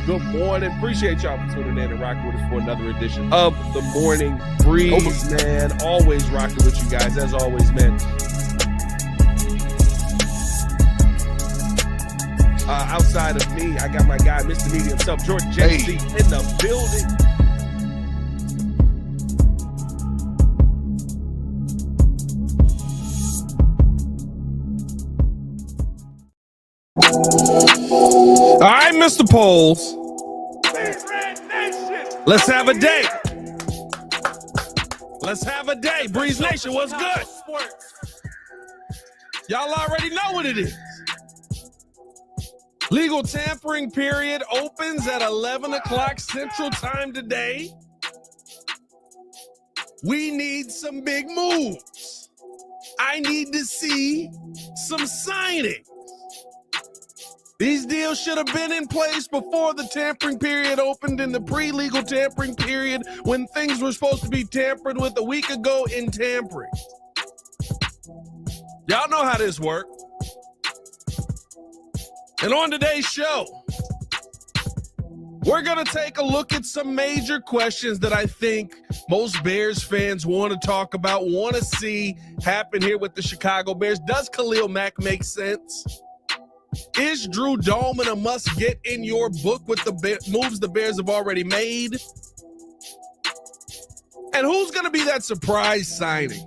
Good morning. Appreciate y'all for tuning in and rocking with us for another edition of the Morning Breeze, man. Always rocking with you guys, as always, man. Outside of me, I got my guy, Mr. Media himself, Jordan JC, in the building. All right, Mr. Poles. Let's have a day. Let's have a day. Breeze Nation, what's good? Y'all already know what it is. Legal tampering period opens at 11 o'clock Central Time today. We need some big moves. I need to see some signing. These deals should have been in place before the tampering period opened in the pre-legal tampering period when things were supposed to be tampered with a week ago in tampering. Y'all know how this works. And on today's show, we're going to take a look at some major questions that I think most Bears fans want to talk about, want to see happen here with the Chicago Bears. Does Khalil Mack make sense? Is Drew Dalman a must-get in your book with the moves the Bears have already made? And who's going to be that surprise signing?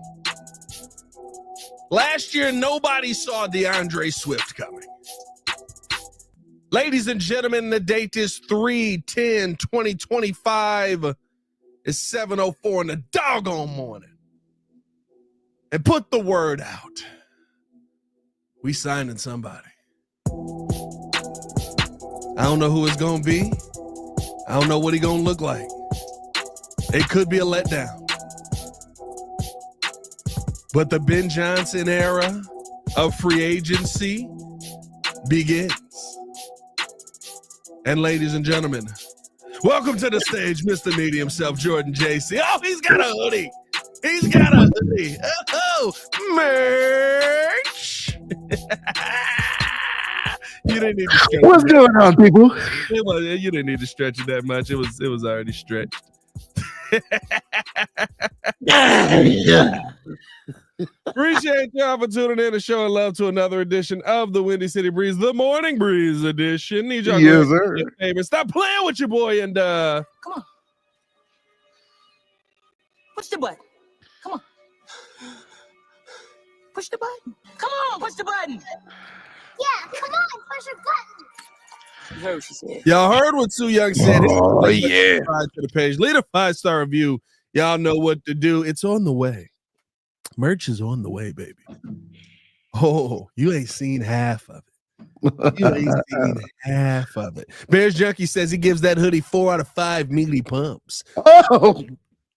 Last year, nobody saw DeAndre Swift coming. Ladies and gentlemen, the date is 3/10/2025. It's 7:04 in the doggone morning. And put the word out. We signing somebody. I don't know who it's going to be. I don't know what he's going to look like. It could be a letdown. But the Ben Johnson era of free agency begins. And ladies and gentlemen, welcome to the stage, Mr. Media himself, Jordan JC. Oh, he's got a hoodie. He's got a hoodie. Oh, merch. You didn't need to stretch it. What's going on, people? You didn't need to stretch it that much. It was already stretched. Appreciate y'all for tuning in and showing love to another edition of the Windy City Breeze, the Morning Breeze edition. Need y'all yes, sir. Stop playing with your boy and come on. Push the button. Come on. Push the button. Come on, push the button. Yeah, come on, push your button. You heard what she said. Y'all heard what Sue Young said. Oh, yeah. To the page. Leave a 5-star review. Y'all know what to do. It's on the way. Merch is on the way, baby. Oh, you ain't seen half of it. You ain't seen half of it. Bears Junkie says he gives that hoodie 4 out of 5 meaty pumps. Oh,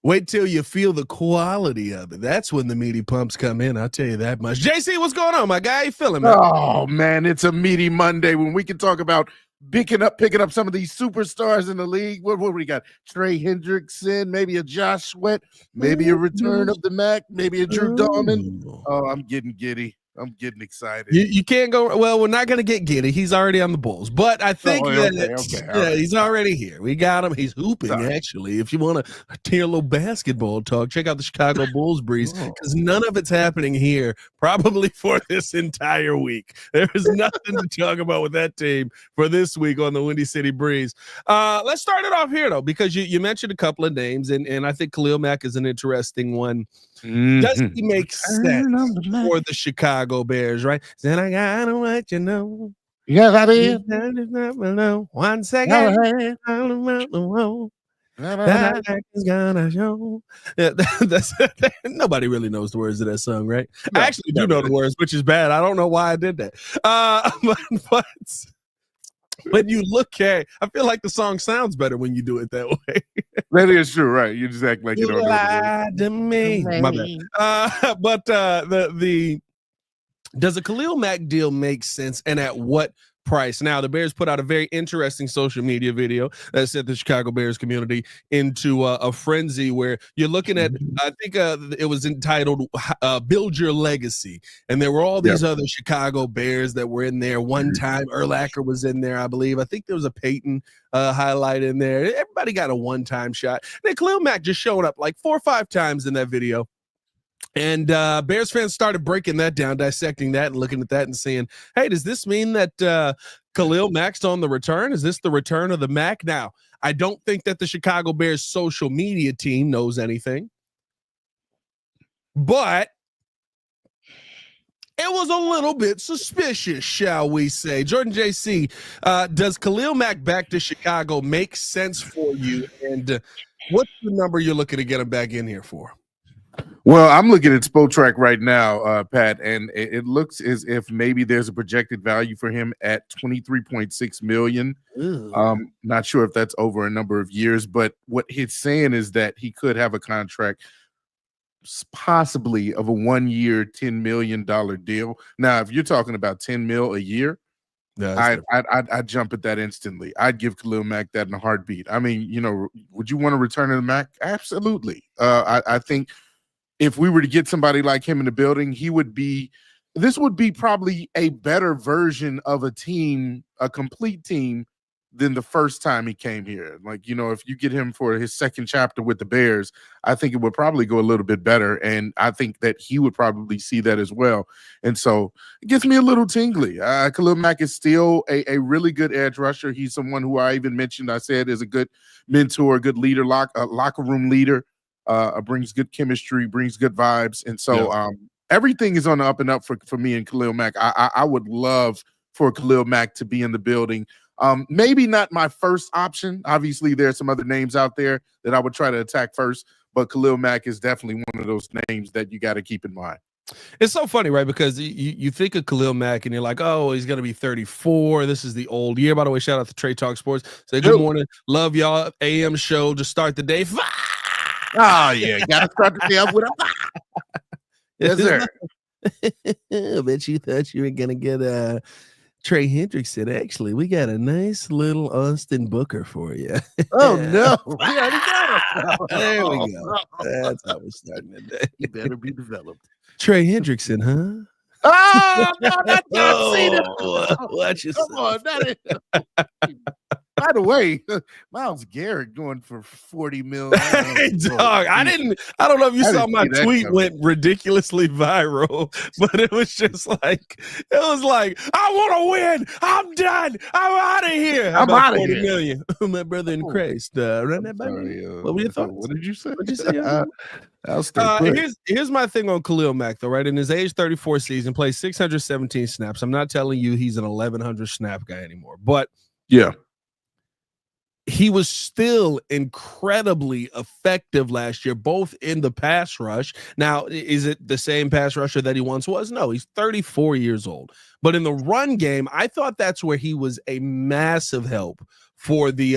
wait till you feel the quality of it. That's when the meaty pumps come in. I'll tell you that much. JC, what's going on, my guy? How you feeling, man? Oh, man, it's a meaty Monday when we can talk about picking up some of these superstars in the league. What we got? Trey Hendrickson, maybe a Josh Sweat, maybe a return of the Mac, maybe a Drew Dalman. Oh, I'm getting giddy. I'm getting excited. You can't go. Well, we're not going to get giddy. He's already on the Bulls, but I think he's already here. We got him. He's hooping. Actually, if you want to hear a little basketball talk, check out the Chicago Bulls Breeze, because none of it's happening here probably for this entire week. There is nothing to talk about with that team for this week on the Windy City Breeze. Let's start it off here though, because you mentioned a couple of names, and I think Khalil Mack is an interesting one. Does he make sense for the Chicago Bears, right? Then I gotta let you know. Yeah, that is. 1 second. Gonna show. Yeah, nobody really knows the words of that song, right? No, I actually do know the words, which is bad. I don't know why I did that. But when you look at, I feel like the song sounds better when you do it that way. That is true, right? You just act like you don't know. Lied to me. My bad. But the does a Khalil Mack deal make sense, and at what price. Now, the Bears put out a very interesting social media video that sent the Chicago Bears community into a frenzy where you're looking at, I think it was entitled Build Your Legacy. And there were all these other Chicago Bears that were in there. One time, Urlacher was in there, I believe. I think there was a Peyton highlight in there. Everybody got a one-time shot. And then Khalil Mack just showed up like 4 or 5 times in that video. And Bears fans started breaking that down, dissecting that and looking at that and saying, hey, does this mean that Khalil Mack's on the return? Is this the return of the Mack? Now, I don't think that the Chicago Bears social media team knows anything, but it was a little bit suspicious, shall we say. Jordan JC, does Khalil Mack back to Chicago make sense for you? And what's the number you're looking to get him back in here for? Well, I'm looking at Spotrac right now, Pat, and it looks as if maybe there's a projected value for him at $23.6 million. Not sure if that's over a number of years, but what he's saying is that he could have a contract possibly of a 1-year, $10 million deal. Now, if you're talking about $10 mil a year, I'd jump at that instantly. I'd give Khalil Mack that in a heartbeat. I mean, would you want to return to the Mack? Absolutely. I think if we were to get somebody like him in the building, this would be probably a better version of a team, a complete team, than the first time he came here. Like, if you get him for his second chapter with the Bears, I think it would probably go a little bit better. And I think that he would probably see that as well. And so it gets me a little tingly. Khalil Mack is still a really good edge rusher. He's someone who I even mentioned, I said, is a good mentor, a good leader, locker room leader, brings good chemistry, brings good vibes. And so everything is on the up and up for me and Khalil Mack. I would love for Khalil Mack to be in the building. Maybe not my first option. Obviously, there are some other names out there that I would try to attack first, but Khalil Mack is definitely one of those names that you got to keep in mind. It's so funny, right? Because you think of Khalil Mack and you're like, oh, he's going to be 34. This is the old year. By the way, shout out to Trey Talk Sports. Say good morning. Love y'all. AM show to start the day. Oh, yeah. Got to start the day up with a yes, sir. I bet you thought you were going to get Trey Hendrickson. Actually, we got a nice little Austin Booker for you. Oh, no. We already got him. There we go. That's how we're starting the day. He better be developed. Trey Hendrickson, huh? Oh, no, that's not seen it. Watch yourself. Come on, that is. By the way, Myles Garrett going for $40 million. Hey, dog, I don't know if you saw my tweet went ridiculously viral, but it was just like, I want to win. I'm done. I'm out of here. I'm out of $40 here. Million. My brother in Christ. Run that by me. What were your thoughts? What did you say? What'd you say? Here's my thing on Khalil Mack, though, right? In his age 34 season, plays 617 snaps. I'm not telling you he's an 1,100 snap guy anymore, but yeah. He was still incredibly effective last year, both in the pass rush. Now, is it the same pass rusher that he once was? No, he's 34 years old. But in the run game, I thought that's where he was a massive help for the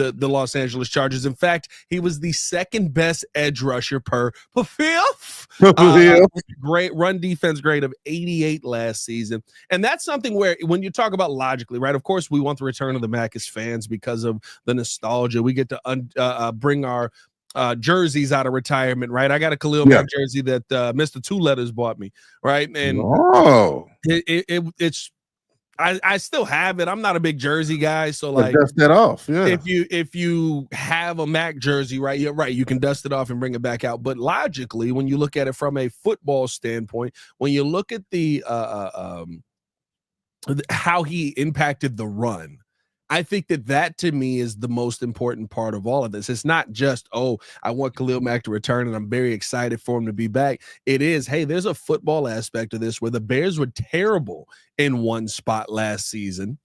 Los Angeles Chargers. In fact, he was the second best edge rusher per fifth. Great run defense grade of 88 last season. And that's something where when you talk about logically, right? Of course, we want the return of the Mack as fans because of the nostalgia. We get to bring our jerseys out of retirement, right? I got a Khalil Mack jersey that Mr. Two Letters bought me, right? And it's I still have it. I'm not a big jersey guy, so like dust that off. Yeah. If you have a Mac jersey, right, you're right, you can dust it off and bring it back out. But logically, when you look at it from a football standpoint, when you look at the how he impacted the run, I think that to me is the most important part of all of this. It's not just, oh, I want Khalil Mack to return and I'm very excited for him to be back. It is, hey, there's a football aspect of this where the Bears were terrible in one spot last season,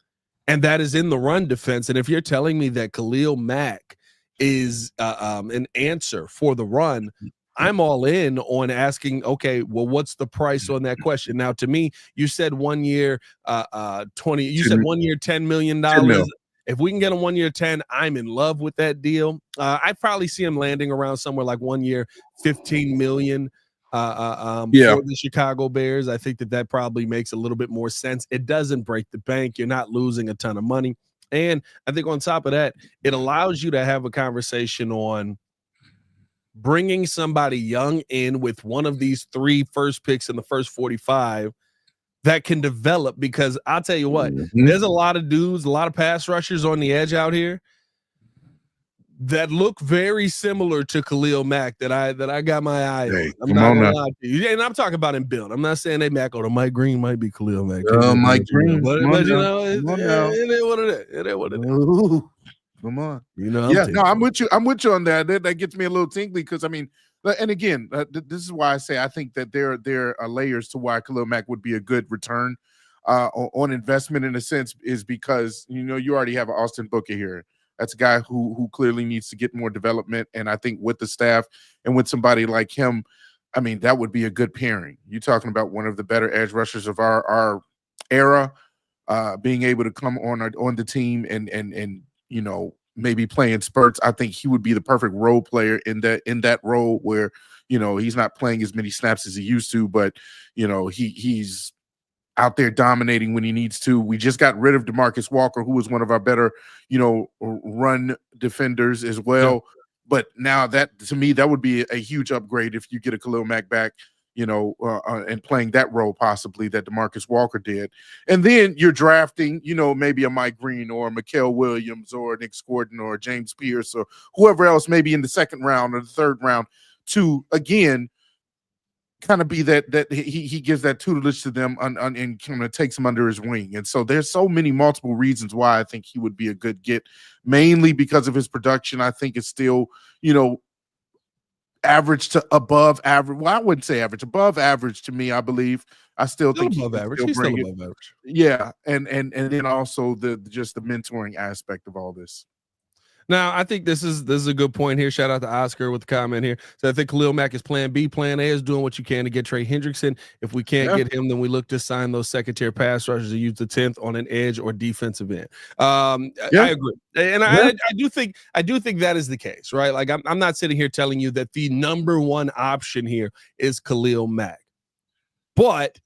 and that is in the run defense. And if you're telling me that Khalil Mack is an answer for the run, I'm all in on asking, okay, well, what's the price on that question? Now, to me, you said 1 year, 20, you said 1 year, $10 million. If we can get him 1 year, 10, I'm in love with that deal. I probably see him landing around somewhere like 1 year, $15 million. for the Chicago Bears. I think that probably makes a little bit more sense. It doesn't break the bank. You're not losing a ton of money. And I think on top of that, it allows you to have a conversation on bringing somebody young in with one of these 3 first picks in the first 45 that can develop, because I'll tell you what, there's a lot of dudes, a lot of pass rushers on the edge out here that look very similar to Khalil Mack that I got my eye on. I'm not gonna lie to you. And I'm talking about in build. I'm not saying they Mack or Mike Green might be Khalil Mack. Mike Green. But you know, it is what it is. It is what it is. Ooh, come on. You know, I'm with you. I'm with you on that. That gets me a little tingly because, I mean, and again, this is why I say I think that there are layers to why Khalil Mack would be a good return on investment, in a sense, is because, you know, you already have an Austin Booker here. That's a guy who clearly needs to get more development. And I think with the staff and with somebody like him, I mean, that would be a good pairing. You're talking about one of the better edge rushers of our era, being able to come on the team and you know, maybe play in spurts. I think he would be the perfect role player in that role where, you know, he's not playing as many snaps as he used to, but, you know, he's out there dominating when he needs to. We just got rid of DeMarcus Walker, who was one of our better, you know, run defenders as well. Yeah. But now that, to me, that would be a huge upgrade if you get a Khalil Mack back, you know, and playing that role possibly that DeMarcus Walker did. And then you're drafting, you know, maybe a Mike Green or a Mikael Williams or Nick Gordon or James Pierce or whoever else, maybe in the second round or the third round, to, again, kind of be that he gives that tutelage to them and kind of takes them under his wing. And so there's so many multiple reasons why I think he would be a good get, mainly because of his production. I think it's still, you know, average to above average. Well, I wouldn't say average, above average to me, I believe. I still think above average. He's still above average. Yeah. And then also the mentoring aspect of all this. Now, I think this is a good point here. Shout out to Oscar with the comment here. So I think Khalil Mack is plan B. Plan A is doing what you can to get Trey Hendrickson. If we can't get him, then we look to sign those second-tier pass rushers and use the 10th on an edge or defensive end. I agree. And I do think that is the case, right? Like I'm not sitting here telling you that the number one option here is Khalil Mack. But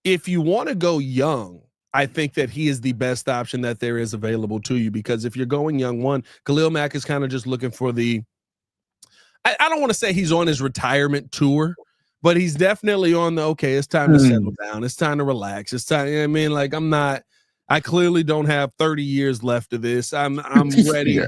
if you want to go young, I think that he is the best option that there is available to you, because if you're going young, Khalil Mack is kind of just looking for I don't want to say he's on his retirement tour, but he's definitely on it's time to settle down. It's time to relax. It's time. You know what I mean, like I clearly don't have 30 years left of this. I'm ready.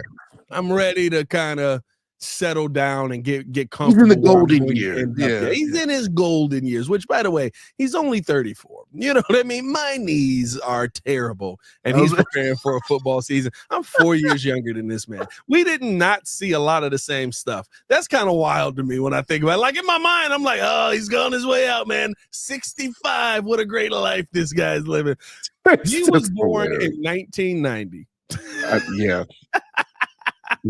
I'm ready to kind of settle down and get comfortable. He's in the golden years. He's in his golden years, which, by the way, he's only 34. You know what I mean? My knees are terrible, and he's preparing for a football season. I'm 4 years younger than this man. We did not see a lot of the same stuff. That's kind of wild to me when I think about it. Like, in my mind, I'm like, oh, he's gone his way out, man. 65. What a great life this guy's living. He was born in 1990. Yeah.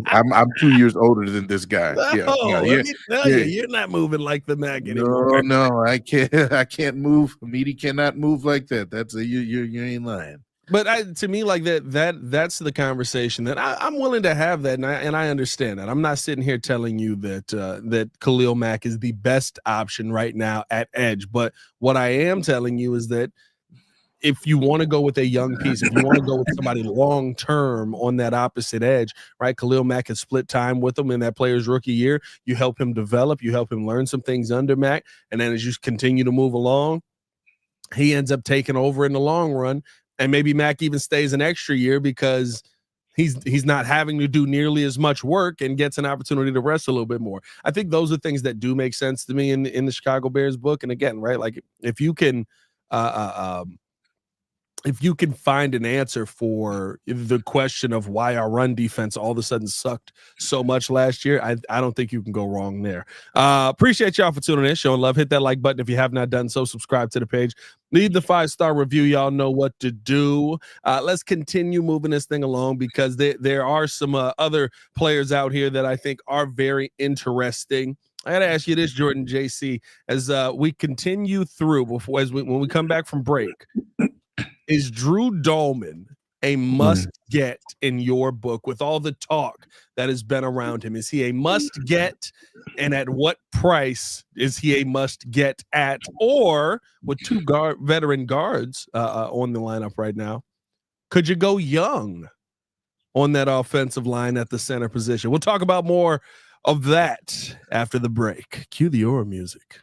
I'm 2 years older than this guy. You're not moving like the Mac anymore. No, I can't move. Meaty cannot move like that. That's you ain't lying. But to me, like that's the conversation that I'm willing to have that, and I understand that. I'm not sitting here telling you that Khalil Mack is the best option right now at edge. But what I am telling you is that if you want to go with a young piece, if you want to go with somebody long-term on that opposite edge, right? Khalil Mack has split time with him in that player's rookie year. You help him develop, you help him learn some things under Mack. And then as you continue to move along, he ends up taking over in the long run. And maybe Mack even stays an extra year because he's not having to do nearly as much work and gets an opportunity to rest a little bit more. I think those are things that do make sense to me in the Chicago Bears book. And again, right, like if you can find an answer for the question of why our run defense all of a sudden sucked so much last year, I don't think you can go wrong there. Appreciate y'all for tuning in, showing love. Hit that like button if you have not done so. Subscribe to the page. Leave the 5-star review. Y'all know what to do. Let's continue moving this thing along, because there are some other players out here that I think are very interesting. I got to ask you this, Jordan, JC, as we continue through when we come back from break. Is Drew Dalman a must get in your book with all the talk that has been around him? Is he a must get? And at what price is he a must get at? Or with two veteran guards on the lineup right now, could you go young on that offensive line at the center position? We'll talk about more of that after the break. Cue the Aura music.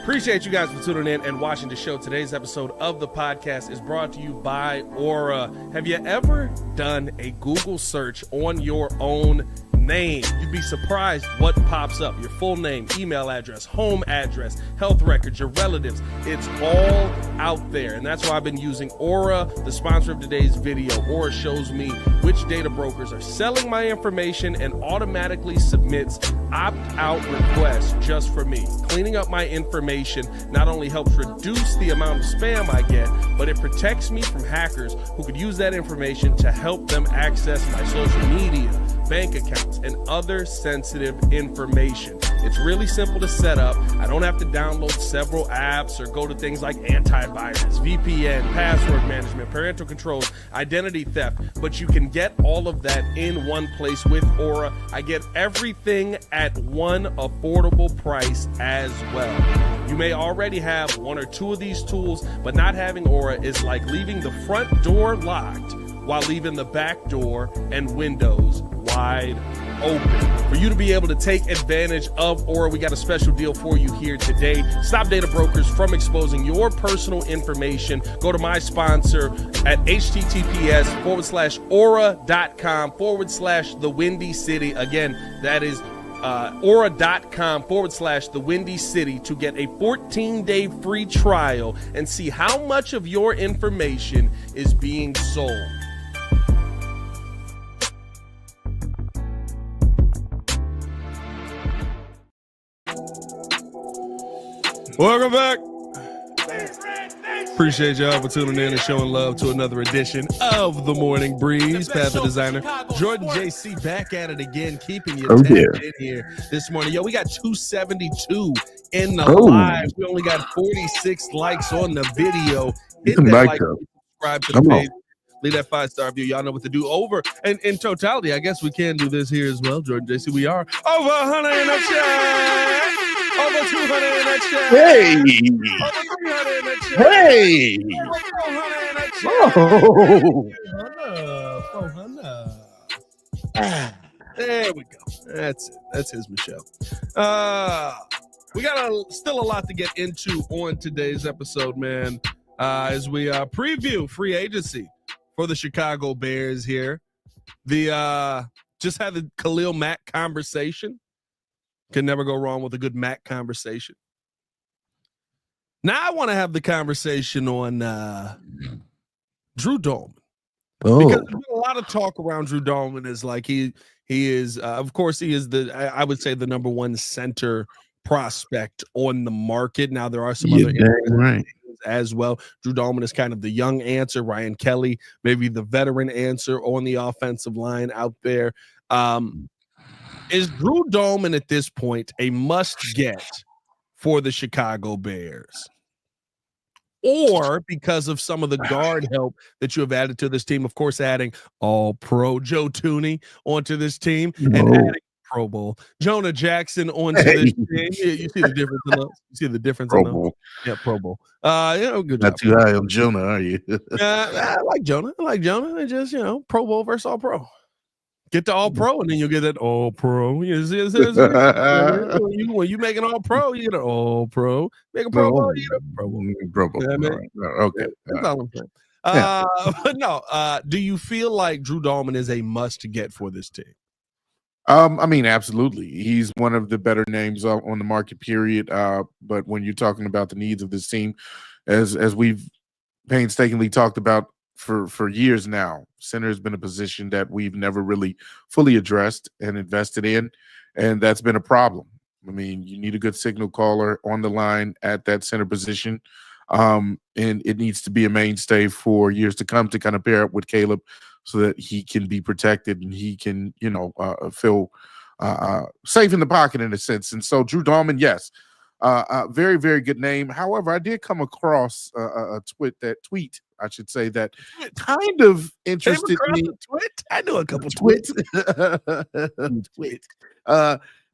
Appreciate you guys for tuning in and watching the show. Today's episode of the podcast is brought to you by Aura. Have you ever done a Google search on your own name? You'd be surprised what pops up. Your full name, email address, home address, health records, your relatives. It's all out there. And that's why I've been using Aura, the sponsor of today's video. Aura shows me which data brokers are selling my information and automatically submits opt-out requests just for me. Cleaning up my information not only helps reduce the amount of spam I get, but it protects me from hackers who could use that information to help them access my social media, bank accounts, and other sensitive information. It's really simple to set up. I don't have to download several apps or go to things like antivirus, VPN, password management, parental controls, identity theft, but you can get all of that in one place with Aura. I get everything at one affordable price as well. You may already have one or two of these tools, but not having Aura is like leaving the front door locked while leaving the back door and windows wide open. For you to be able to take advantage of Aura, we got a special deal for you here today. Stop data brokers from exposing your personal information. Go to my sponsor at https:/aura.com/the Windy City. Again, that is aura.com/the Windy City to get a 14-day free trial and see how much of your information is being sold. Welcome back. Appreciate y'all for tuning in and showing love to another edition of The Morning Breeze. Path of Designer, Jordan JC back at it again, keeping you tapped in here this morning. Yo, we got 272 in the live. We only got 46 likes on the video. Hit that like, subscribe to the page. Leave that 5-star review. Y'all know what to do. Over and in totality, I guess we can do this here as well, Jordan JC. We are over 100 in the chat. Over 200 in the chat. Hey. Over 300 in the chat. Hey. Over 400 in the chat. 400. There we go. That's it. That's his Michelle. We got still a lot to get into on today's episode, man. As we preview free agency for the Chicago Bears here. The just had the Khalil Mack conversation. Can never go wrong with a good Mack conversation. Now I want to have the conversation on Drew Dalman. Because there's been a lot of talk around Drew Dalman is like he is of course he is I would say the number one center prospect on the market. Now there are some other right as well. Drew Dalman is kind of the young answer. Ryan Kelly, maybe the veteran answer on the offensive line out there. Is Drew Dalman at this point a must get for the Chicago Bears? Or because of some of the guard help that you have added to this team, of course, adding all-pro Joe Thuney onto this team and adding Pro Bowl Jonah Jackson onto this team. You see the difference in those? You see the difference Pro in those? Bowl. Yeah, Pro Bowl. Good Not job. too high on Jonah, are you? I like Jonah. And just, Pro Bowl versus all-pro. Get the all-pro, and then you'll get that all-pro. When you make an all-pro, you get an all-pro. Make a Pro Bowl, you get a Pro Bowl. Pro Bowl. Yeah, right. Okay. That's all I'm saying. But no, do you feel like Drew Dalman is a must-get for this team? I mean, absolutely. He's one of the better names on the market, period. But when you're talking about the needs of this team, as we've painstakingly talked about for years now, center has been a position that we've never really fully addressed and invested in, and that's been a problem. I mean, you need a good signal caller on the line at that center position, and it needs to be a mainstay for years to come to kind of pair up with Caleb so that he can be protected and he can, feel safe in the pocket in a sense. And so Drew Dalman, yes, Very, very good name. However, I did come across a tweet, I should say, that kind of interested me. I know a couple twits. Twit.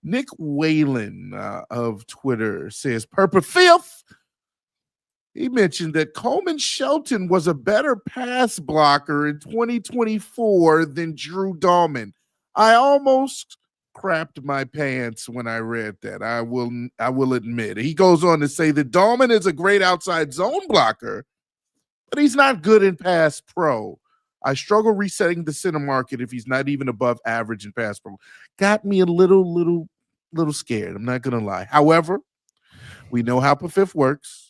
Nick Whalen of Twitter says, Purple Filth. He mentioned that Coleman Shelton was a better pass blocker in 2024 than Drew Dalman. I almost crapped my pants when I read that. I will admit. He goes on to say that Dalman is a great outside zone blocker, but he's not good in pass pro. I struggle resetting the center market if he's not even above average in pass pro. Got me a little scared. I'm not gonna lie. However, we know how PFF works.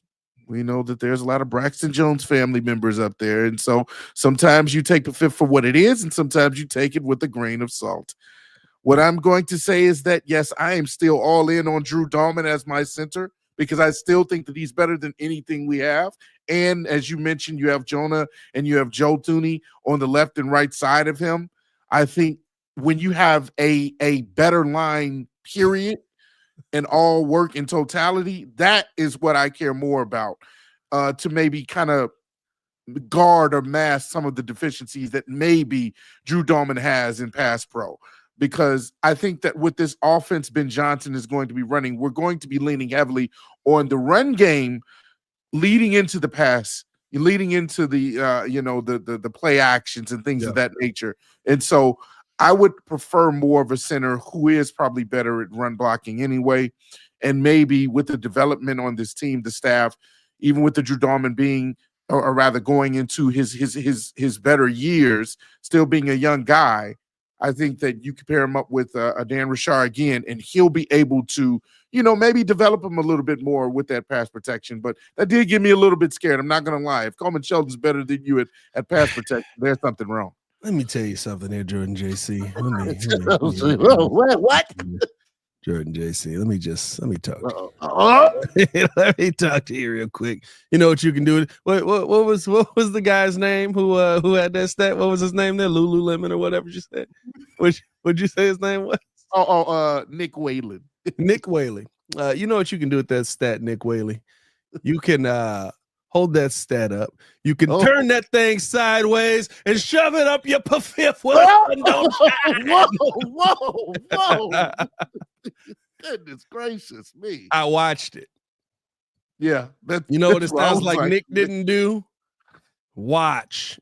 We know that there's a lot of Braxton Jones family members up there. And so sometimes you take PFF for what it is, and sometimes you take it with a grain of salt. What I'm going to say is that, yes, I am still all in on Drew Dalman as my center because I still think that he's better than anything we have. And as you mentioned, you have Jonah and you have Joe Thuney on the left and right side of him. I think when you have a better line, period, and all work in totality, that is what I care more about, to maybe kind of guard or mask some of the deficiencies that maybe Drew Dalman has in pass pro. Because I think that with this offense Ben Johnson is going to be running, we're going to be leaning heavily on the run game, leading into the pass, leading into the the play actions and things of that nature. And so I would prefer more of a center who is probably better at run blocking anyway. And maybe with the development on this team, the staff, even with the Drew Dalman being, or rather going into his better years, still being a young guy, I think that you compare him up with a Dan Richard again, and he'll be able to, maybe develop him a little bit more with that pass protection. But that did get me a little bit scared. I'm not going to lie. If Coleman Shelton's better than you at pass protection, there's something wrong. Let me tell you something here, Jordan JC. What? Jordan JC. Let me talk. Let me talk to you real quick. You know what you can do? What was the guy's name who had that stat? What was his name there? Lululemon or whatever you said. What'd you say his name was? Nick Whalen. Nick Whaley. You know what you can do with that stat, Nick Whaley? You can hold that stat up. You can turn that thing sideways and shove it up your fifth. Whoa! Goodness gracious me. I watched it. Yeah. You know what it sounds like Nick didn't do? Watch.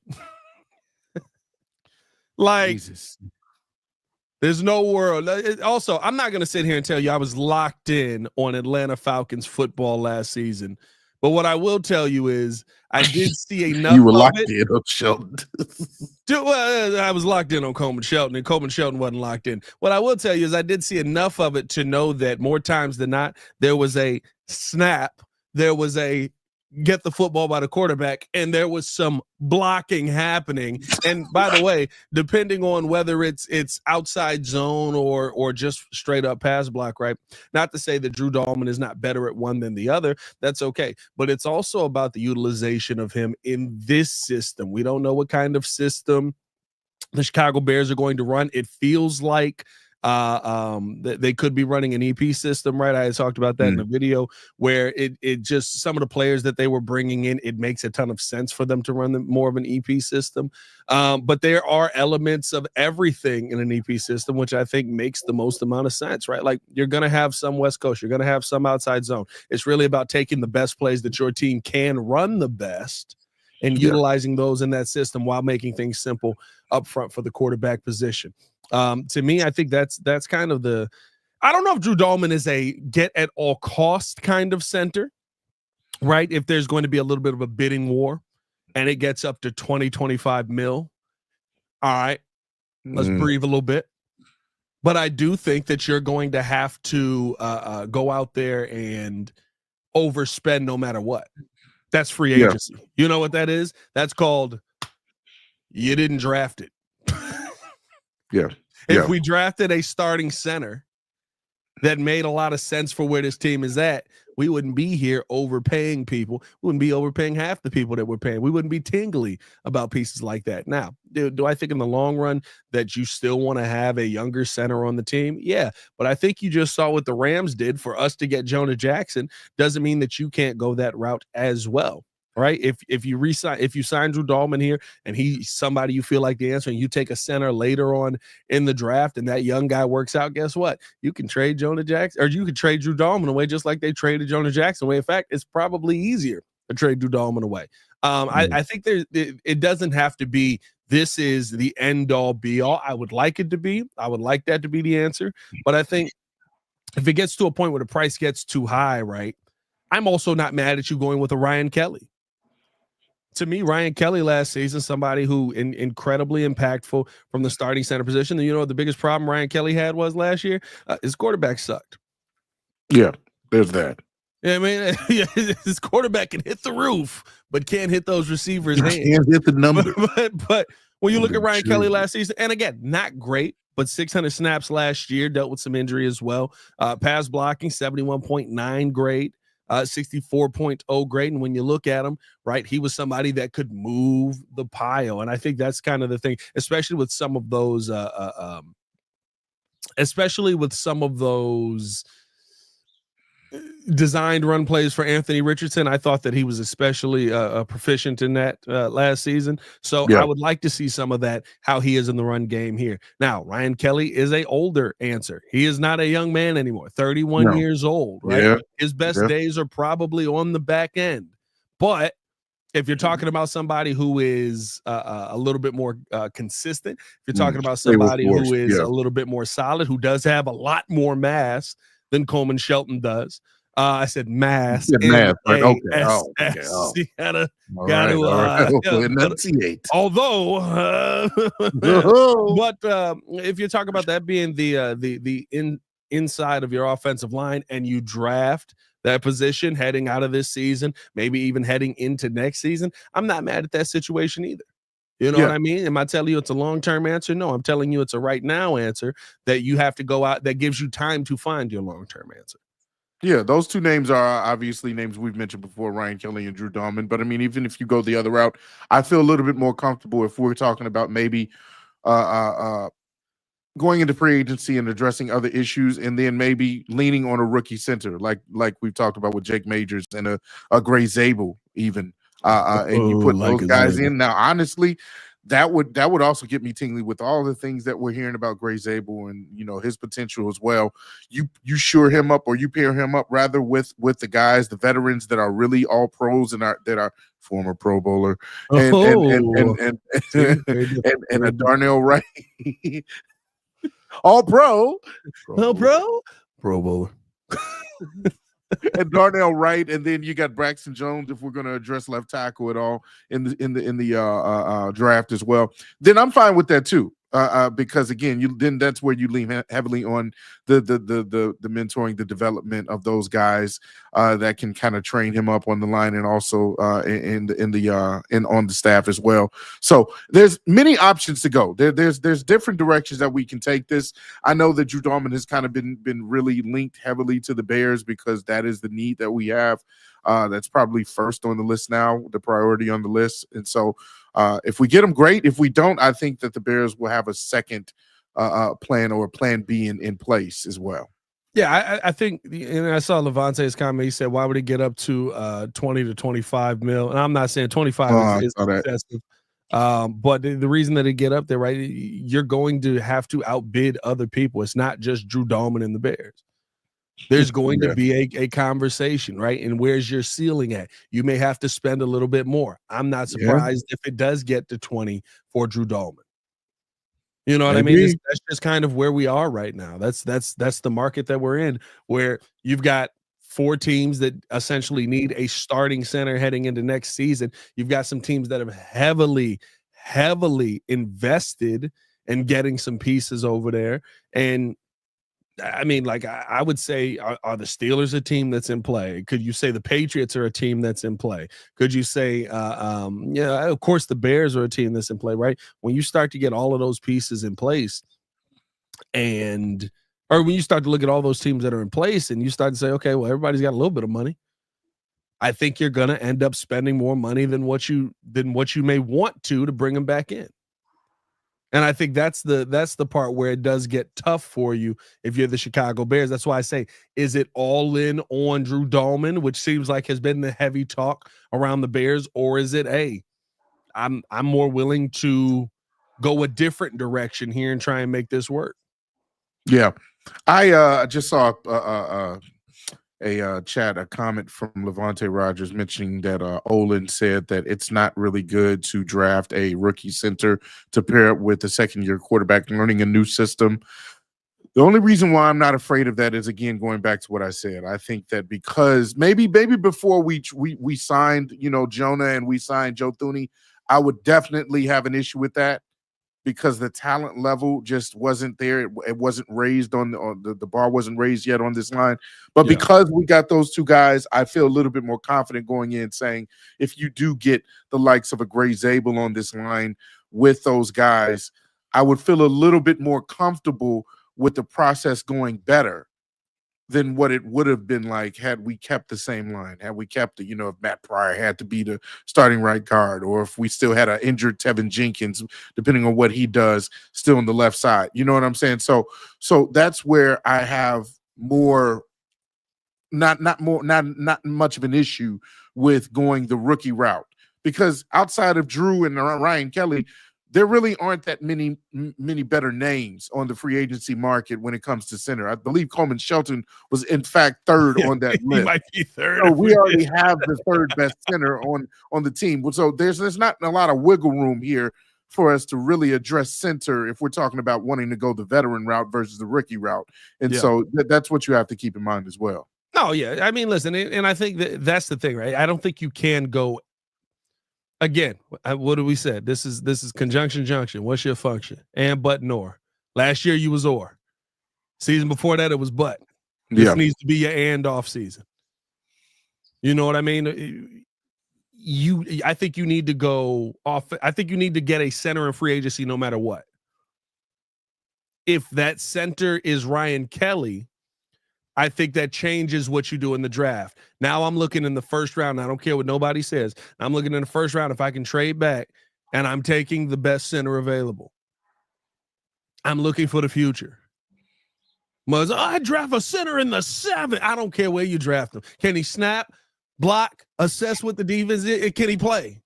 Jesus. There's no world. Also, I'm not going to sit here and tell you I was locked in on Atlanta Falcons football last season. But what I will tell you is I did see enough. You were locked in on Shelton. I was locked in on Coleman Shelton, and Coleman Shelton wasn't locked in. What I will tell you is I did see enough of it to know that more times than not, there was a snap, there was a get the football by the quarterback, and there was some blocking happening. And by the way, depending on whether it's outside zone or just straight up pass block, right? Not to say that Drew Dalman is not better at one than the other. That's okay. But it's also about the utilization of him in this system. We don't know what kind of system the Chicago Bears are going to run. It feels like they could be running an EP system, right? I had talked about that in the video where it just some of the players that they were bringing in, it makes a ton of sense for them to run more of an EP system. But there are elements of everything in an EP system, which I think makes the most amount of sense, right? Like you're going to have some West Coast, you're going to have some outside zone. It's really about taking the best plays that your team can run the best and utilizing those in that system while making things simple up front for the quarterback position. To me, I think that's kind of I don't know if Drew Dalman is a get at all cost kind of center, right? If there's going to be a little bit of a bidding war and it gets up to 20-25 mil. All right, let's breathe a little bit. But I do think that you're going to have to go out there and overspend no matter what. That's free agency. Yeah. You know what that is? That's called you didn't draft it. Yeah. If we drafted a starting center that made a lot of sense for where this team is at, we wouldn't be here overpaying people. We wouldn't be overpaying half the people that we're paying. We wouldn't be tingly about pieces like that. Now, do I think in the long run that you still want to have a younger center on the team? Yeah, but I think you just saw what the Rams did for us to get Jonah Jackson. Doesn't mean that you can't go that route as well. Right. If you sign Drew Dalman here and he's somebody you feel like the answer, and you take a center later on in the draft and that young guy works out, guess what? You can trade Jonah Jackson, or you can trade Drew Dalman away just like they traded Jonah Jackson away. In fact, it's probably easier to trade Drew Dalman away. I think it doesn't have to be this is the end all be all. I would like it to be. I would like that to be the answer. But I think if it gets to a point where the price gets too high, right, I'm also not mad at you going with a Ryan Kelly. To me, Ryan Kelly last season, somebody who incredibly impactful from the starting center position. And you know what the biggest problem Ryan Kelly had was last year? His quarterback sucked. Yeah, there's that. Yeah, I mean, his quarterback can hit the roof, but can't hit those receivers' hands. Can't hit the number. But when you look at Ryan Kelly last season, and again, not great, but 600 snaps last year, dealt with some injury as well. Pass blocking, 71.9 grade. 64.0 grade. And when you look at him, right, he was somebody that could move the pile. And I think that's kind of the thing, especially with some of those, designed run plays for Anthony Richardson. I thought that he was especially proficient in that last season. So I would like to see some of that, how he is in the run game here. Now, Ryan Kelly is a older answer. He is not a young man anymore, 31 years old, right? Yeah. His best days are probably on the back end. But if you're talking about somebody who is a little bit more consistent, if you're talking about somebody who is a little bit more solid, who does have a lot more mass than Coleman Shelton does, I said mass. Math, right? Okay. You gotta enunciate. Although, but if you're talking about that being the inside of your offensive line, and you draft that position heading out of this season, maybe even heading into next season, I'm not mad at that situation either. You know what I mean? Am I telling you it's a long-term answer? No, I'm telling you it's a right now answer that you have to go out, that gives you time to find your long-term answer. Yeah, those two names are obviously names we've mentioned before, Ryan Kelly and Drew Dalman. But I mean, even if you go the other route, I feel a little bit more comfortable if we're talking about maybe going into free agency and addressing other issues, and then maybe leaning on a rookie center, like we've talked about with Jake Majors and a Gray Zabel even. And you put those guys in. Now, honestly, that would also get me tingly with all the things that we're hearing about Gray Zabel and, you know, his potential as well. You shore him up, or you pair him up rather with the guys, the veterans that are really all pros and that are former Pro Bowler and a Darnell Wright, all pro, Pro Bowler. And Darnell Wright, and then you got Braxton Jones. If we're going to address left tackle at all in the draft as well, then I'm fine with that too. Because again, then that's where you lean heavily on the mentoring, the development of those guys that can kind of train him up on the line, and also on the staff as well. So there's many options to go. There's different directions that we can take this. I know that Drew Dalman has kind of been really linked heavily to the Bears because that is the need that we have. That's probably first on the list now, the priority on the list. And so if we get them, great. If we don't, I think that the Bears will have a second plan, or a plan B in place as well. Yeah, I think, and I saw Levante's comment. He said, why would he get up to 20 to 25 mil? And I'm not saying 25 is excessive. But the reason that he get up there, right, you're going to have to outbid other people. It's not just Drew Dalman and the Bears. There's going to be a conversation, right? And where's your ceiling at? You may have to spend a little bit more. I'm not surprised if it does get to 20 for Drew Dalman. You know what I mean? That's just kind of where we are right now. That's the market that we're in, where you've got 4 teams that essentially need a starting center heading into next season. You've got some teams that have heavily invested in getting some pieces over there. And I mean, like, I would say, are the Steelers a team that's in play? Could you say the Patriots are a team that's in play? Could you say, of course, the Bears are a team that's in play, right? When you start to get all of those pieces in place, and Or when you start to look at all those teams that are in place and you start to say, okay, well, everybody's got a little bit of money. I think you're going to end up spending more money than what you may want to bring them back in. And I think that's the part where it does get tough for you if you're the Chicago Bears. That's why I say, is it all in on Drew Dalman, which seems like has been the heavy talk around the Bears, or is it, hey, I'm more willing to go a different direction here and try and make this work? Yeah, I just saw a comment from Levante Rogers mentioning that Olin said that it's not really good to draft a rookie center to pair it with a second-year quarterback learning a new system. The only reason why I'm not afraid of that is, again, going back to what I said. I think that because maybe before we signed, Jonah and we signed Joe Thuney, I would definitely have an issue with that, because the talent level just wasn't there. It wasn't raised the bar wasn't raised yet on this line. But because we got those two guys, I feel a little bit more confident going in, saying if you do get the likes of a Gray Zabel on this line with those guys, I would feel a little bit more comfortable with the process going better than what it would have been like had we kept the same line, had we kept if Matt Pryor had to be the starting right guard, or if we still had an injured Tevin Jenkins, depending on what he does, still on the left side. You know what I'm saying? So that's where I have more, not much of an issue with going the rookie route, because outside of Drew and Ryan Kelly, there really aren't that many better names on the free agency market when it comes to center. I believe Coleman Shelton was, in fact, third on that list. He might be third. So we already have the third best center on the team. So there's not a lot of wiggle room here for us to really address center if we're talking about wanting to go the veteran route versus the rookie route. And so that's what you have to keep in mind as well. No, yeah. I mean, listen, and I think that's the thing, right? I don't think you can go. Again, what did we say? This is conjunction junction. What's your function? And but nor. Last year you was or. Season before that it was but. This needs to be your and off season. You know what I mean? I think you need to go off. I think you need to get a center in free agency no matter what. If that center is Ryan Kelly, I think that changes what you do in the draft. Now I'm looking in the first round. I don't care what nobody says. I'm looking in the first round if I can trade back, and I'm taking the best center available. I'm looking for the future. I draft a center in the 7th. I don't care where you draft him. Can he snap, block, assess what the defense is? Can he play?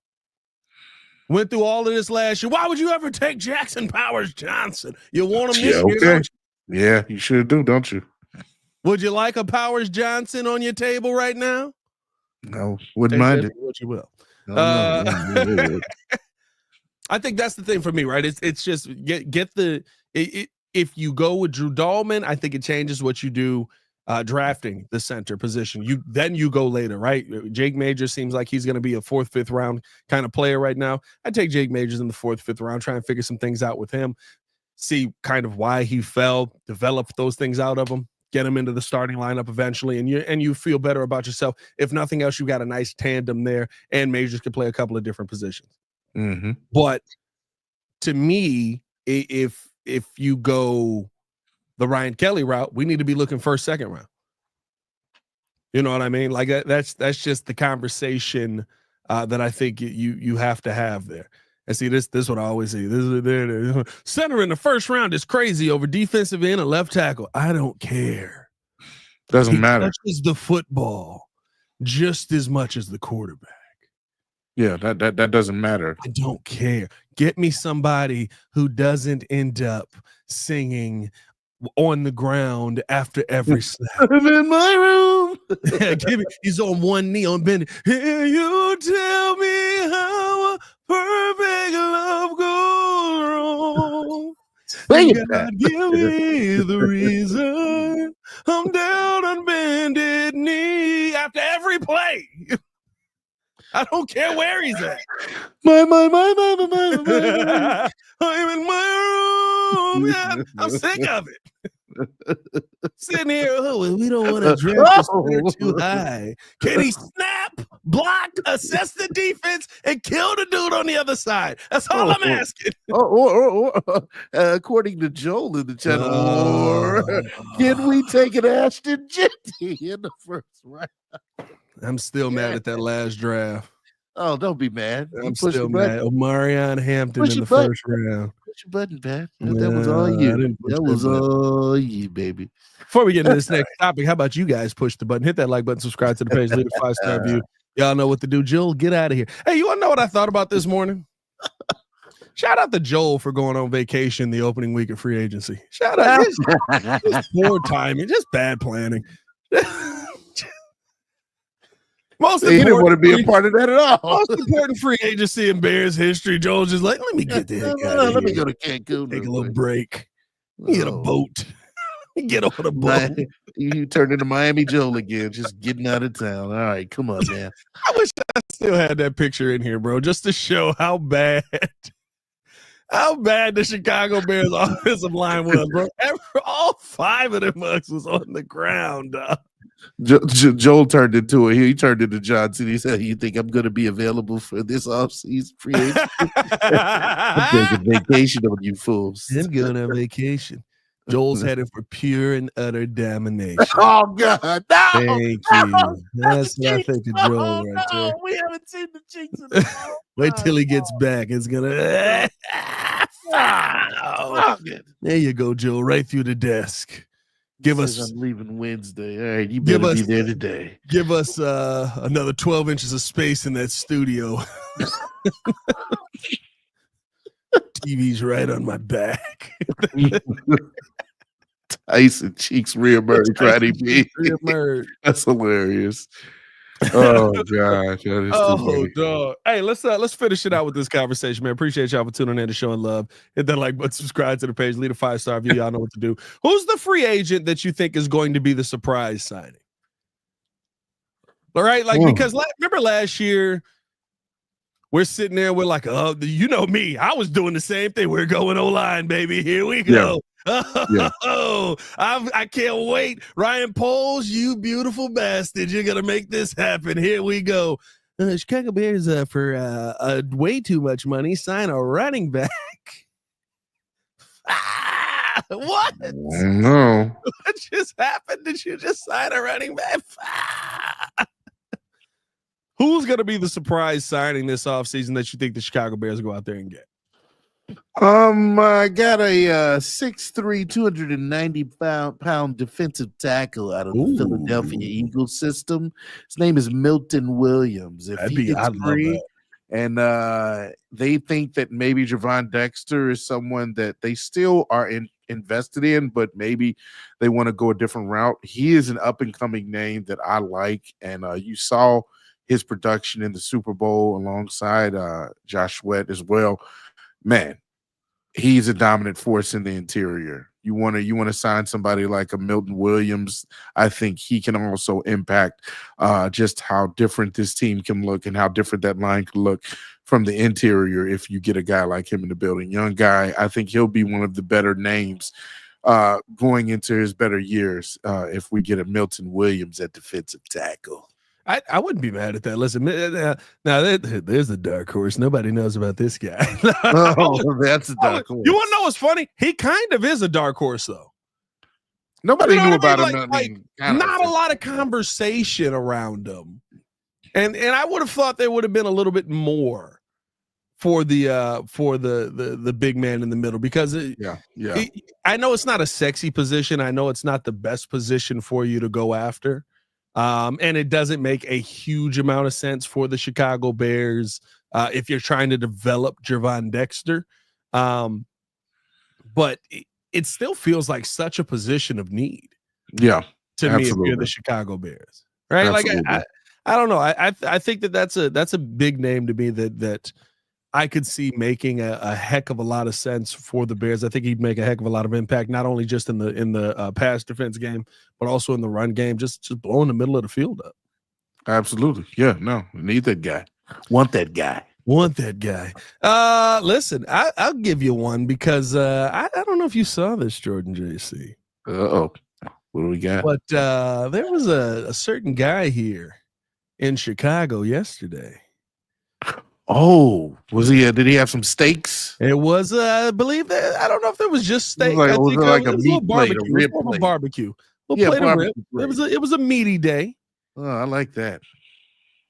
Went through all of this last year. Why would you ever take Jackson Powers Johnson? You want him this year, don't you? Yeah, you sure do, don't you? Would you like a Powers Johnson on your table right now? No, wouldn't mind it. What you will. No. I think that's the thing for me, right? It's just get the if you go with Drew Dalman, I think it changes what you do drafting the center position. You go later, right? Jake Majors seems like he's going to be a 4th, 5th round kind of player right now. I take Jake Majors in the 4th, 5th round, try and figure some things out with him, see kind of why he fell, develop those things out of him. Get him into the starting lineup eventually, and you feel better about yourself. If nothing else, you got a nice tandem there, and Majors can play a couple of different positions. Mm-hmm. But to me, if you go the Ryan Kelly route, we need to be looking first, second round. You know what I mean? Like that's just the conversation that I think you have to have there. And see, this is what I always say. Center in the first round is crazy over defensive end and left tackle. I don't care. Doesn't matter. Touches the football just as much as the quarterback. Yeah, that doesn't matter. I don't care. Get me somebody who doesn't end up singing on the ground after every snap. I'm in my room. He's on one knee on bending. Here you tell me how a perfect love goes wrong. God, give me the reason. I'm down on bended knee after every play. I don't care where he's at. My. I'm in my room. Yeah, I'm sick of it. Sitting here, oh, we don't want to draft the center too high. Can he snap, block, assess the defense, and kill the dude on the other side? That's all I'm asking. According to Joel in the channel, or can we take an Ashton Jitty in the first round? I'm still mad at that last draft. Oh, don't be mad. I'm still mad. Omarion Hampton in the first round. Push your button, man. That was all you. That was all you, baby. Before we get into this next topic, how about you guys push the button, hit that like button, subscribe to the page, leave a 5-star review. Y'all know what to do. Joel, get out of here. Hey, you want to know what I thought about this morning? Shout out to Joel for going on vacation the opening week of free agency. Shout out. Just poor timing, just bad planning. He didn't want to be a part of that at all. Most important free agency in Bears history. Joel's just like, let me get the heck out of here. Let me go to Cancun. Take a little break. Get a boat. Get on a boat. You turned into Miami Joel again, just getting out of town. All right, come on, man. I wish I still had that picture in here, bro, just to show how bad the Chicago Bears offensive line was, bro. All 5 of them mugs was on the ground. Joel turned into it. He turned into Johnson. He said, "You think I'm going to be available for this offseason free agent? I'm taking vacation on you fools. I'm going on vacation." Joel's headed for pure and utter damnation. Oh God! No, thank you. That's what I think of Joel right there. We haven't seen the cheeks. Wait till he gets back. It's gonna. There you go, Joel. Right through the desk. Give us. I'm leaving Wednesday. All right, you better be there today. Give us another 12 inches of space in that studio. TV's right on my back. Tyson Cheeks reemerged. That's hilarious. Oh gosh, that is too funny. Dog. Hey, let's finish it out with this conversation, man. Appreciate y'all for tuning in to showing love. Hit that like button, subscribe to the page, leave a 5-star review. Y'all know what to do. Who's the free agent that you think is going to be the surprise signing? All right, because remember last year, we're sitting there, we're like, oh, you know me, I was doing the same thing. We're going O-line, baby. Here we go. I can't wait. Ryan Poles, you beautiful bastard. You're going to make this happen. Here we go. Chicago Bears, for way too much money, sign a running back. What? No. What just happened? Did you just sign a running back? Who's going to be the surprise signing this offseason that you think the Chicago Bears go out there and get? I got a 6'3", 290-pound defensive tackle out of the Philadelphia Eagles system. His name is Milton Williams. If he gets free, and they think that maybe Javon Dexter is someone that they still are invested in, but maybe they want to go a different route. He is an up-and-coming name that I like, and you saw his production in the Super Bowl alongside Josh Sweat as well. Man, he's a dominant force in the interior. You want to sign somebody like a Milton Williams. I think he can also impact just how different this team can look and how different that line can look from the interior if you get a guy like him in the building. Young guy, I think he'll be one of the better names going into his better years if we get a Milton Williams at defensive tackle. I wouldn't be mad at that. Listen, now there's a dark horse. Nobody knows about this guy. That's a dark horse. You want to know what's funny? He kind of is a dark horse, though. Nobody knew about him. Not a lot of conversation around him, and I would have thought there would have been a little bit more for the big man in the middle because I know it's not a sexy position. I know it's not the best position for you to go after. And it doesn't make a huge amount of sense for the Chicago Bears if you're trying to develop Javon Dexter. But it still feels like such a position of need. Yeah, to me, if you're the Chicago Bears, right? Absolutely. Like I don't know. I think that's a big name to me that I could see making a heck of a lot of sense for the Bears. I think he'd make a heck of a lot of impact, not only just in the pass defense game, but also in the run game, just blowing the middle of the field up. Absolutely. Yeah, no, we need that guy. Want that guy. Listen, I'll give you one because I don't know if you saw this, Jordan JC. Uh-oh. What do we got? But there was a certain guy here in Chicago yesterday. Oh, was he? Did he have some steaks? It was, I believe that. I don't know if there was just steak. Like, I think was it like it a was meat little plate, barbecue. a rib It was more of a plate? barbecue. Yeah, Plate of rib. barbecue. It was a meaty day. Oh, I like that.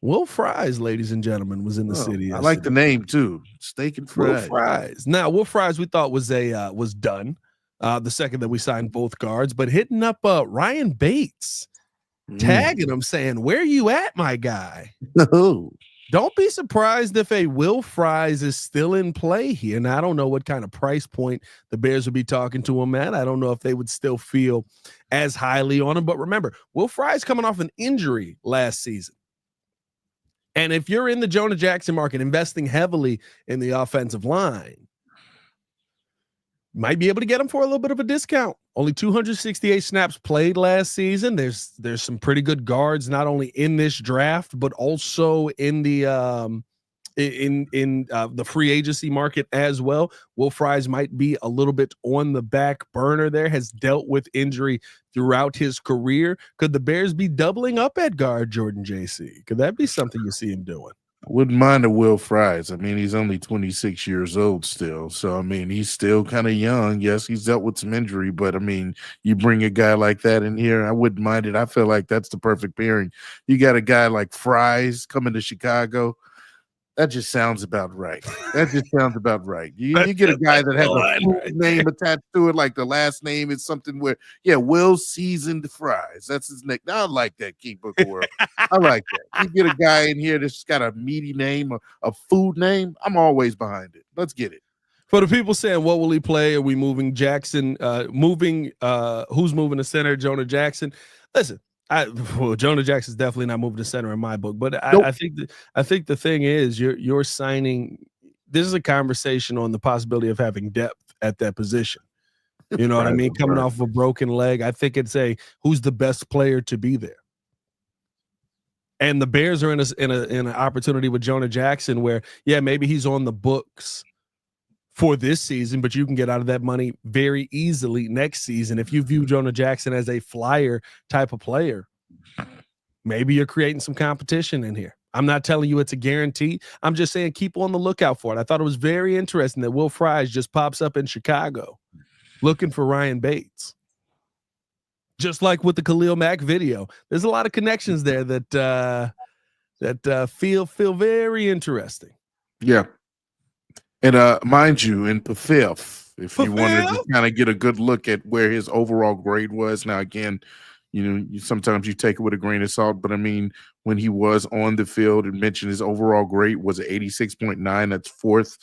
Will Fries, ladies and gentlemen, was in the city yesterday. I like the name too. Steak and fries. Will Fries. Now, Will Fries, we thought was done the second that we signed both guards, but hitting up Ryan Bates, tagging him, saying, "Where you at, my guy?" Don't be surprised if a Will Fries is still in play here. Now, I don't know what kind of price point the Bears would be talking to him at. I don't know if they would still feel as highly on him. But remember, Will Fries coming off an injury last season. And if you're in the Jonah Jackson market, investing heavily in the offensive line, might be able to get him for a little bit of a discount. Only 268 snaps played last season. There's some pretty good guards, not only in this draft, but also in the the free agency market as well. Will Fries might be a little bit on the back burner there, has dealt with injury throughout his career. Could the Bears be doubling up at guard, Jordan JC? Could that be something you see him doing? I wouldn't mind a Will Fries. I mean, he's only 26 years old still. So, I mean, he's still kind of young. Yes, he's dealt with some injury, but I mean, you bring a guy like that in here, I wouldn't mind it. I feel like that's the perfect pairing. You got a guy like Fries coming to Chicago. That just sounds about right. You get a guy that has a full name attached to it, like the last name is something where, Will Seasoned Fries. That's his nick. I like that, King Booker World. I like that. You get a guy in here that's got a meaty name, a food name. I'm always behind it. Let's get it. For the people saying, what will he play? Are we moving Jackson? Who's moving to center? Jonah Jackson. Listen. Jonah Jackson's definitely not moving to center in my book, but Nope. I think the thing is you're signing. This is a conversation on the possibility of having depth at that position. You know what I mean? Coming off of a broken leg, I think it's who's the best player to be there. And the Bears are in an opportunity with Jonah Jackson where maybe he's on the books for this season, but you can get out of that money very easily next season. If you view Jonah Jackson as a flyer type of player, maybe you're creating some competition in here. I'm not telling you it's a guarantee. I'm just saying keep on the lookout for it. I thought it was very interesting that Will Fries just pops up in Chicago looking for Ryan Bates. Just like with the Khalil Mack video. There's a lot of connections there that feel very interesting. Yeah. And mind you, in Pafif, if you wanted to kind of get a good look at where his overall grade was. Now, again, sometimes you take it with a grain of salt, but I mean, when he was on the field and mentioned his overall grade was 86.9, that's fourth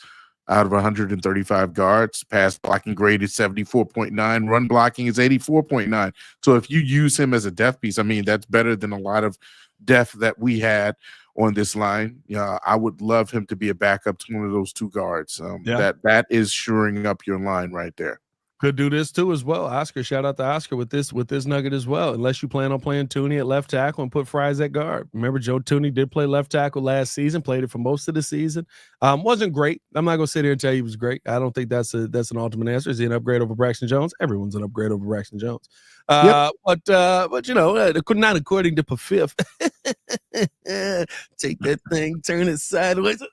out of 135 guards. Pass blocking grade is 74.9. Run blocking is 84.9. So if you use him as a depth piece, I mean, that's better than a lot of depth that we had on this line. I would love him to be a backup to one of those two guards. That is shoring up your line right there. Could do this too as well. Oscar, shout out to Oscar with this nugget as well. Unless you plan on playing Tooney at left tackle and put Fries at guard. Remember, Joe Tooney did play left tackle last season, played it for most of the season. Wasn't great. I'm not gonna sit here and tell you he was great. I don't think that's an ultimate answer. Is he an upgrade over Braxton Jones? Everyone's an upgrade over Braxton Jones. But not according to Pafif. Take that thing, turn it sideways.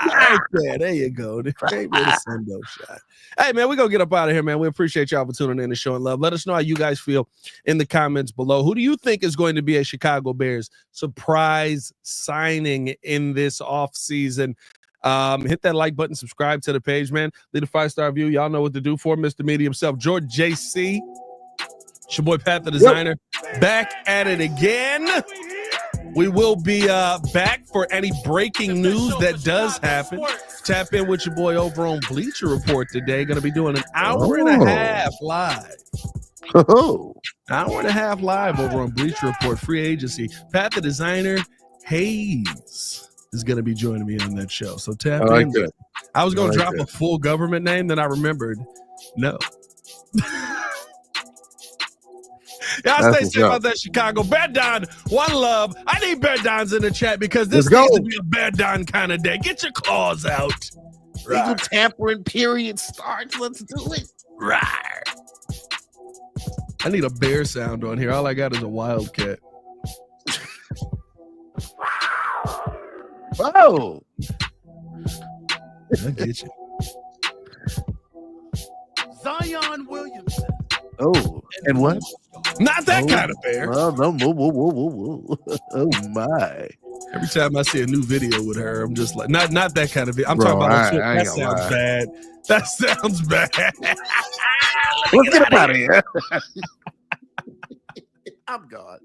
Okay, there you go. Great way to send those shots. Hey, man, we're going to get up out of here, man. We appreciate y'all for tuning in and showing love. Let us know how you guys feel in the comments below. Who do you think is going to be a Chicago Bears surprise signing in this offseason? Hit that like button, subscribe to the page, man. Leave a 5-star review. Y'all know what to do for Mr. Media himself. George JC. It's your boy, Pat the Designer. Back at it again. We will be back for any breaking news that does happen. Tap in with your boy over on Bleacher Report today. Going to be doing an hour and a half live. Hour and a half live over on Bleacher Report, free agency. Pat the Designer, Hayes is going to be joining me on that show. So tap in. That. I was going to drop a full government name, then I remembered. No. Y'all stay safe out there, Chicago. Bed Don, one love. I need Bed Dons in the chat because this needs to be a Bed Don kind of day. Get your claws out. Legal tampering period starts. Let's do it. Right. I need a bear sound on here. All I got is a wildcat. Whoa. I get you. Zion Williamson. Oh, and what? Not that kind of bear. Well, no, whoa. Oh my. Every time I see a new video with her, I'm just like, not that kind of video. I'm talking about that sounds bad. That sounds bad. Let's get him out of here. I'm gone.